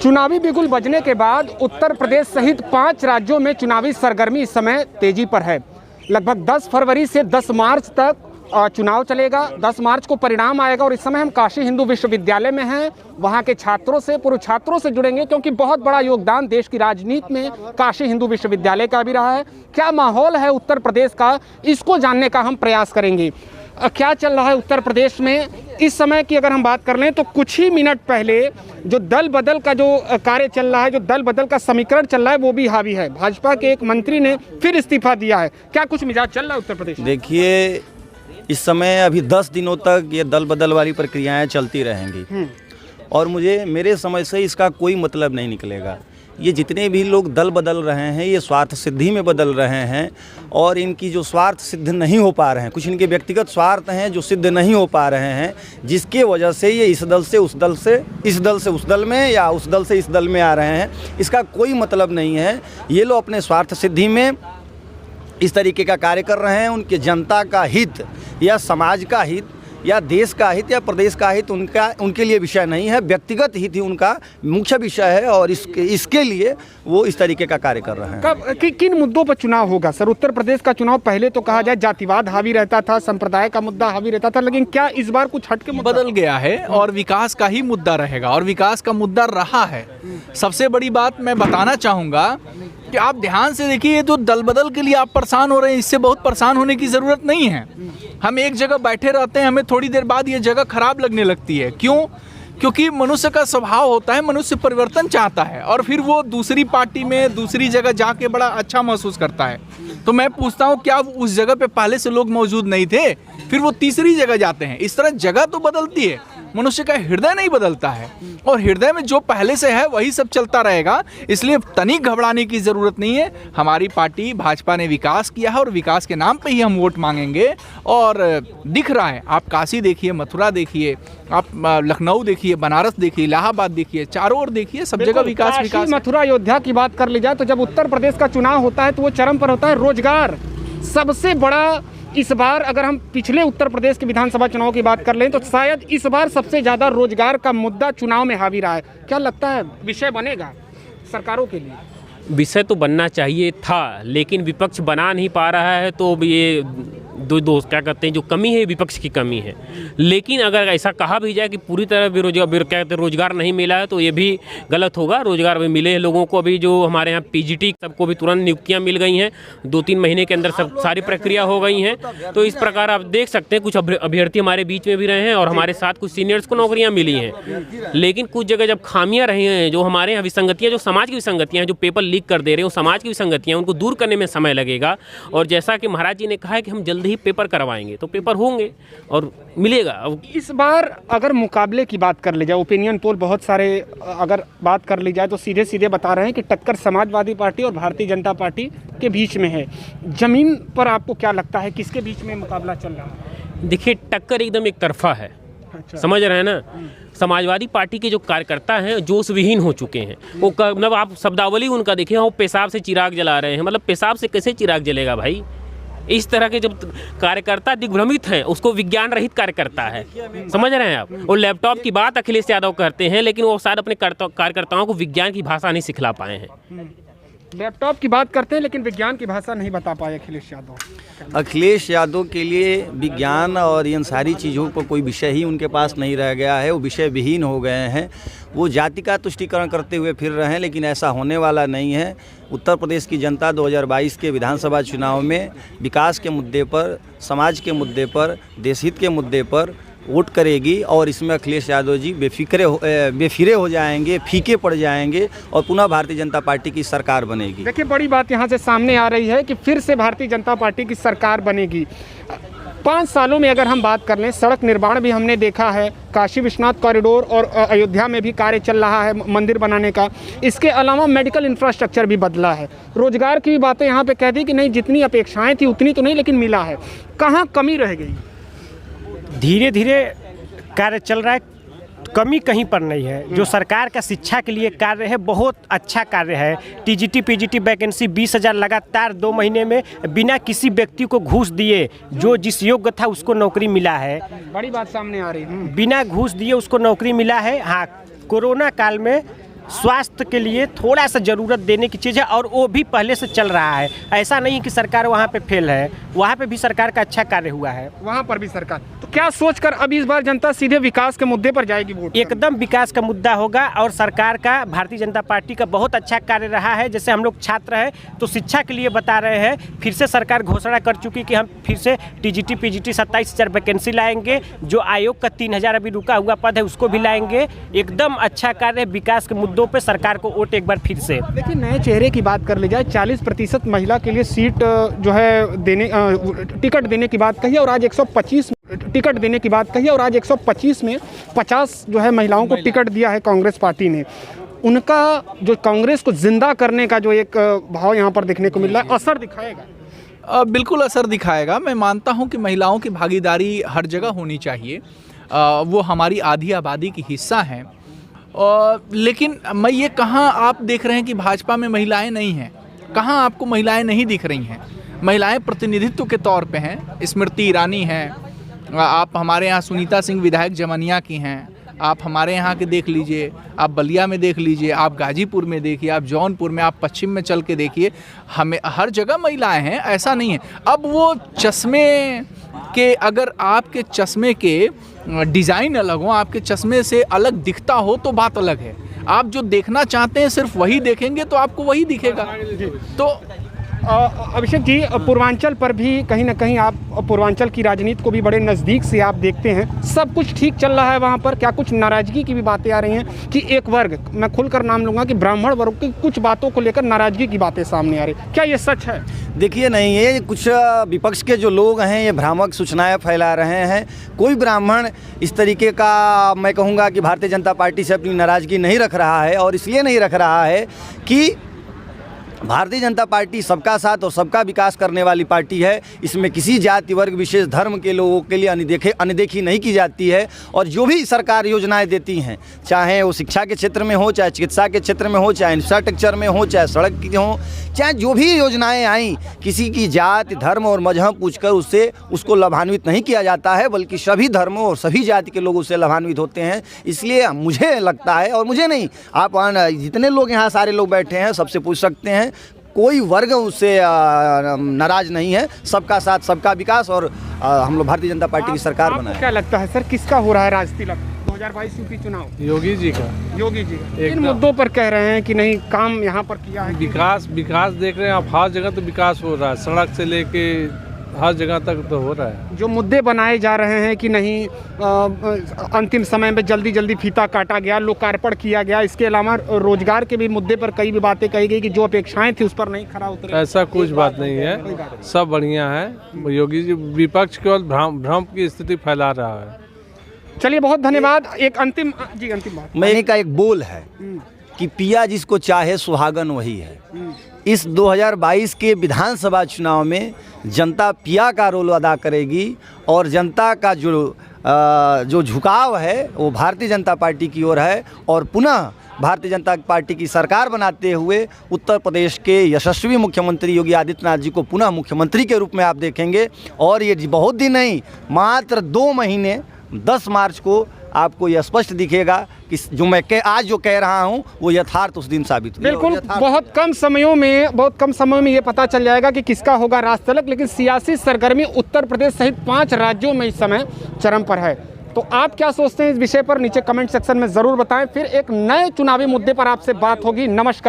चुनावी बिगुल बजने के बाद उत्तर प्रदेश सहित 5 राज्यों में चुनावी सरगर्मी इस समय तेजी पर है। लगभग 10 फरवरी से 10 मार्च तक चुनाव चलेगा। 10 मार्च को परिणाम आएगा और इस समय हम काशी हिंदू विश्वविद्यालय में हैं। वहाँ के छात्रों से, पूर्व छात्रों से जुड़ेंगे क्योंकि बहुत बड़ा योगदान देश की राजनीति में काशी हिंदू विश्वविद्यालय का भी रहा है। क्या माहौल है उत्तर प्रदेश का, इसको जानने का हम प्रयास करेंगे। क्या चल रहा है उत्तर प्रदेश में इस समय की अगर हम बात कर लें तो कुछ ही मिनट पहले जो दल बदल का जो कार्य चल रहा है, जो दल बदल का समीकरण चल रहा है, वो भी हावी है। भाजपा के एक मंत्री ने फिर इस्तीफा दिया है। क्या कुछ मिजाज चल रहा है उत्तर प्रदेश? देखिए, इस समय अभी 10 दिनों तक ये दल बदल वाली प्रक्रियाएं चलती रहेंगी और मेरे समझ से इसका कोई मतलब नहीं निकलेगा। ये जितने भी लोग दल बदल रहे हैं ये स्वार्थ सिद्धि में बदल रहे हैं और इनकी जो स्वार्थ सिद्ध नहीं हो पा रहे हैं, कुछ इनके व्यक्तिगत स्वार्थ हैं जो सिद्ध नहीं हो पा रहे हैं, जिसके वजह से ये इस दल से उस दल से, इस दल से उस दल में या उस दल से इस दल में आ रहे हैं। इसका कोई मतलब नहीं है। ये लोग अपने स्वार्थ सिद्धि में इस तरीके का कार्य कर रहे हैं। उनके जनता का हित या समाज का हित या देश का हित या प्रदेश का हित उनके लिए विषय नहीं है। व्यक्तिगत हित ही उनका मुख्य विषय है और इसके लिए वो इस तरीके का कार्य कर रहे हैं। किन मुद्दों पर चुनाव होगा सर? उत्तर प्रदेश का चुनाव पहले तो कहा जाए जातिवाद हावी रहता था, संप्रदाय का मुद्दा हावी रहता था, लेकिन क्या इस बार कुछ हटके बदल गया है और विकास का ही मुद्दा रहेगा और विकास का मुद्दा रहा है। सबसे बड़ी बात मैं बताना चाहूँगा कि आप ध्यान से देखिए, जो दल बदल के लिए आप परेशान हो रहे हैं, इससे बहुत परेशान होने की ज़रूरत नहीं है। हम एक जगह बैठे रहते हैं, हमें थोड़ी देर बाद ये जगह खराब लगने लगती है। क्यों? क्योंकि मनुष्य का स्वभाव होता है, मनुष्य परिवर्तन चाहता है और फिर वो दूसरी पार्टी में, दूसरी जगह जाके बड़ा अच्छा महसूस करता है। तो मैं पूछता हूँ, क्या उस जगह पे पहले से लोग मौजूद नहीं थे? फिर वो तीसरी जगह जाते हैं। इस तरह जगह तो बदलती है, मनुष्य का हृदय नहीं बदलता है और हृदय में जो पहले से है वही सब चलता रहेगा। इसलिए तनिक घबराने की ज़रूरत नहीं है। हमारी पार्टी भाजपा ने विकास किया है और विकास के नाम पे ही हम वोट मांगेंगे और दिख रहा है। आप काशी देखिए, मथुरा देखिए, आप लखनऊ देखिए, बनारस देखिए, इलाहाबाद देखिए, चारों ओर देखिए, सब जगह विकास विकास। मथुरा, अयोध्या की बात कर ली जाए तो जब उत्तर प्रदेश का चुनाव होता है तो वो चरम पर होता है रोजगार। सबसे बड़ा इस बार अगर हम पिछले उत्तर प्रदेश के विधानसभा चुनाव की बात कर लें तो शायद इस बार सबसे ज़्यादा रोजगार का मुद्दा चुनाव में हावी रहा है। क्या लगता है विषय बनेगा सरकारों के लिए? विषय तो बनना चाहिए था, लेकिन विपक्ष बना नहीं पा रहा है। तो ये दोस्त क्या कहते हैं, जो कमी है विपक्ष की कमी है। लेकिन अगर ऐसा कहा भी जाए कि पूरी तरह रोजगार नहीं मिला है तो ये भी गलत होगा। रोजगार भी मिले हैं लोगों को। अभी जो हमारे यहाँ पीजीटी सबको भी तुरंत नियुक्तियाँ मिल गई हैं, 2-3 महीने के अंदर सब सारी प्रक्रिया हो गई हैं। तो इस प्रकार आप देख सकते हैं कुछ अभ्यर्थी हमारे बीच में भी रहे हैं और हमारे साथ कुछ सीनियर्स को नौकरियाँ मिली हैं। लेकिन कुछ जगह जब खामियाँ रही हैं, जो हमारे यहाँ विसंगतियाँ, जो समाज की विसंगतियाँ हैं, जो पेपर लीक कर दे रहे हैं, वो समाज की विसंगतियाँ, उनको दूर करने में समय लगेगा। और जैसा कि महाराज जी ने कहा है कि हम जल्द ही पेपर करवाएंगे, तो पेपर होंगे और मिलेगा। अब इस बार अगर मुकाबले की बात कर ली जाए, ओपिनियन पोल बहुत सारे अगर बात कर ली जाए तो सीधे सीधे बता रहे हैं कि टक्कर समाजवादी पार्टी और भारतीय जनता पार्टी के बीच में है। जमीन पर आपको क्या लगता है किसके बीच में मुकाबला चल रहा है? देखिए, टक्कर एकदम एक तरफा है। अच्छा। समझ रहे हैं ना? समाजवादी पार्टी के जो कार्यकर्ता हैं जोश विहीन हो चुके हैं। वो मतलब आप शब्दावली उनका देखिए, वो पेशाब से चिराग जला रहे हैं। मतलब पेशाब से कैसे चिराग जलेगा भाई? इस तरह के जब कार्यकर्ता दिग्भ्रमित हैं, उसको विज्ञान रहित कार्यकर्ता है। समझ रहे हैं आप? वो लैपटॉप की बात अखिलेश यादव करते हैं, लेकिन वो शायद अपने कार्यकर्ताओं को विज्ञान की भाषा नहीं सिखला पाए हैं। लैपटॉप की बात करते हैं लेकिन विज्ञान की भाषा नहीं बता पाए अखिलेश यादव। अखिलेश यादव के लिए विज्ञान और इन सारी चीज़ों पर कोई विषय ही उनके पास नहीं रह गया है। वो विषय विहीन हो गए हैं। वो जाति का तुष्टीकरण करते हुए फिर रहे हैं, लेकिन ऐसा होने वाला नहीं है। उत्तर प्रदेश की जनता 2022 के विधानसभा चुनाव में विकास के मुद्दे पर, समाज के मुद्दे पर, देशहित के मुद्दे पर वोट करेगी और इसमें अखिलेश यादव जी बेफिरे हो जाएंगे, फीके पड़ जाएंगे और पुनः भारतीय जनता पार्टी की सरकार बनेगी। देखिए, बड़ी बात यहाँ से सामने आ रही है कि फिर से भारतीय जनता पार्टी की सरकार बनेगी। 5 सालों में अगर हम बात कर लें, सड़क निर्माण भी हमने देखा है, काशी विश्वनाथ कॉरिडोर और अयोध्या में भी कार्य चल रहा है मंदिर बनाने का। इसके अलावा मेडिकल इंफ्रास्ट्रक्चर भी बदला है। रोजगार की भी बातें यहाँ पे कह दी कि नहीं, जितनी अपेक्षाएं थी उतनी तो नहीं, लेकिन मिला है। कहाँ कमी रह गई? धीरे धीरे कार्य चल रहा है, कमी कहीं पर नहीं है। जो सरकार का शिक्षा के लिए कार्य है बहुत अच्छा कार्य है। टीजीटी पीजीटी वैकेंसी 20,000 लगातार 2 महीने में बिना किसी व्यक्ति को घूस दिए, जो जिस योग्य था उसको नौकरी मिला है। बड़ी बात सामने आ रही है। बिना घूस दिए उसको नौकरी मिला है। हाँ, कोरोना काल में स्वास्थ्य के लिए थोड़ा सा ज़रूरत देने की चीज़ है, और वो भी पहले से चल रहा है। ऐसा नहीं कि सरकार वहाँ पे फेल है, वहाँ पे भी सरकार का अच्छा कार्य हुआ है। वहाँ पर भी सरकार, तो क्या सोचकर अब इस बार जनता सीधे विकास के मुद्दे पर जाएगी वोट? एकदम विकास का मुद्दा होगा, और सरकार का, भारतीय जनता पार्टी का बहुत अच्छा कार्य रहा है। जैसे हम लोग छात्र हैं तो शिक्षा के लिए बता रहे हैं, फिर से सरकार घोषणा कर चुकी कि हम फिर से टीजीटी पीजीटी 27,000 वैकेंसी लाएंगे। जो आयोग का 3,000 अभी रुका हुआ पद है उसको भी लाएंगे। एकदम अच्छा कार्य है। विकास के मुद्दों पे सरकार को वोट एक बार फिर से। देखिए, नए चेहरे की बात कर ली जाए, 40% महिला के लिए सीट जो है देने टिकट देने की बात कही, और आज 125 टिकट देने की बात कही, और आज 125 में 50 जो है महिलाओं को टिकट दिया है कांग्रेस पार्टी ने। उनका जो कांग्रेस को जिंदा करने का जो एक भाव यहाँ पर देखने को मिल रहा है, असर दिखाएगा? बिल्कुल असर दिखाएगा। मैं मानता हूं कि महिलाओं की भागीदारी हर जगह होनी चाहिए। वो हमारी आधी आबादी की हिस्सा हैं। लेकिन मैं ये कहाँ आप देख रहे हैं कि भाजपा में महिलाएं नहीं हैं? कहाँ आपको महिलाएं नहीं दिख रही हैं? महिलाएं प्रतिनिधित्व के तौर पे हैं। स्मृति ईरानी हैं, आप हमारे यहाँ सुनीता सिंह विधायक जमनिया की हैं, आप हमारे यहाँ के देख लीजिए, आप बलिया में देख लीजिए, आप गाजीपुर में देखिए, आप जौनपुर में, आप पश्चिम में चल के देखिए, हमें हर जगह महिलाएं हैं। ऐसा नहीं है। अब वो चश्मे के, अगर आपके चश्मे के डिज़ाइन अलग हो, आपके चश्मे से अलग दिखता हो तो बात अलग है। आप जो देखना चाहते हैं सिर्फ वही देखेंगे तो आपको वही दिखेगा। तो अभिषेक जी, पूर्वांचल पर भी कहीं ना कहीं आप पूर्वांचल की राजनीति को भी बड़े नज़दीक से आप देखते हैं, सब कुछ ठीक चल रहा है वहाँ पर? क्या कुछ नाराज़गी की भी बातें आ रही हैं कि एक वर्ग, मैं खुलकर नाम लूँगा कि ब्राह्मण वर्ग की कुछ बातों को लेकर नाराज़गी की बातें सामने आ रही, क्या ये सच है? देखिए, नहीं, ये कुछ विपक्ष के जो लोग हैं ये भ्रामक सूचनाएं फैला रहे हैं। कोई ब्राह्मण इस तरीके का, मैं कहूँगा कि भारतीय जनता पार्टी से अपनी नाराज़गी नहीं रख रहा है, और इसलिए नहीं रख रहा है कि भारतीय जनता पार्टी सबका साथ और सबका विकास करने वाली पार्टी है। इसमें किसी जाति वर्ग विशेष धर्म के लोगों के लिए अनदेखी नहीं की जाती है। और जो भी सरकार योजनाएं देती हैं, चाहे वो शिक्षा के क्षेत्र में हो, चाहे चिकित्सा के क्षेत्र में हो, चाहे इंफ्रास्ट्रक्चर में हो, चाहे सड़क की हो, चाहे जो भी योजनाएं आई, किसी की जाति धर्म और मजहब पूछकर उसको लाभान्वित नहीं किया जाता है, बल्कि सभी धर्मों और सभी जाति के लोग उससे लाभान्वित होते हैं। इसलिए मुझे लगता है, और मुझे नहीं, आप जितने लोग यहाँ सारे लोग बैठे हैं सबसे पूछ सकते हैं, कोई वर्ग उससे नाराज नहीं है। सबका साथ सबका विकास, और हम लोग भारतीय जनता पार्टी की सरकार बनाए। क्या लगता है सर, किसका हो रहा है राज तिलक 2022 यूपी चुनाव? योगी जी का। योगी जी का। इन मुद्दों पर कह रहे हैं कि नहीं, काम यहाँ पर किया है। विकास देख रहे हैं आप, हर जगह तो विकास हो रहा है, सड़क से लेके हर जगह तक तो हो रहा है। जो मुद्दे बनाए जा रहे हैं कि नहीं, अंतिम समय में जल्दी फीता काटा गया, लोकार्पण किया गया, इसके अलावा रोजगार के भी मुद्दे पर कई भी बातें कही गई कि जो अपेक्षाएं थी उस पर नहीं खरा उतरे। ऐसा कुछ बात नहीं है, सब बढ़िया है। योगी जी विपक्ष केवल भ्रम की स्थिति फैला रहा है। चलिए, बहुत धन्यवाद। एक अंतिम बात, मैंने का एक बोल है कि पिया जिसको चाहे सुहागन वही है। इस 2022 के विधानसभा चुनाव में जनता पिया का रोल अदा करेगी, और जनता का जो झुकाव है वो भारतीय जनता पार्टी की ओर है। और पुनः भारतीय जनता पार्टी की सरकार बनाते हुए उत्तर प्रदेश के यशस्वी मुख्यमंत्री योगी आदित्यनाथ जी को पुनः मुख्यमंत्री के रूप में आप देखेंगे। और ये बहुत दिन नहीं, मात्र 2 महीने 10 मार्च को आपको यह स्पष्ट दिखेगा कि जो मैं आज जो कह रहा हूं वो यथार्थ उस दिन साबित होगा। बिल्कुल, बहुत कम समयों में ये पता चल जाएगा कि किसका होगा राज तिलक। लेकिन सियासी सरगर्मी उत्तर प्रदेश सहित 5 राज्यों में इस समय चरम पर है। तो आप क्या सोचते हैं इस विषय पर, नीचे कमेंट सेक्शन में ज़रूर बताएं। फिर एक नए चुनावी मुद्दे पर आपसे बात होगी। नमस्कार।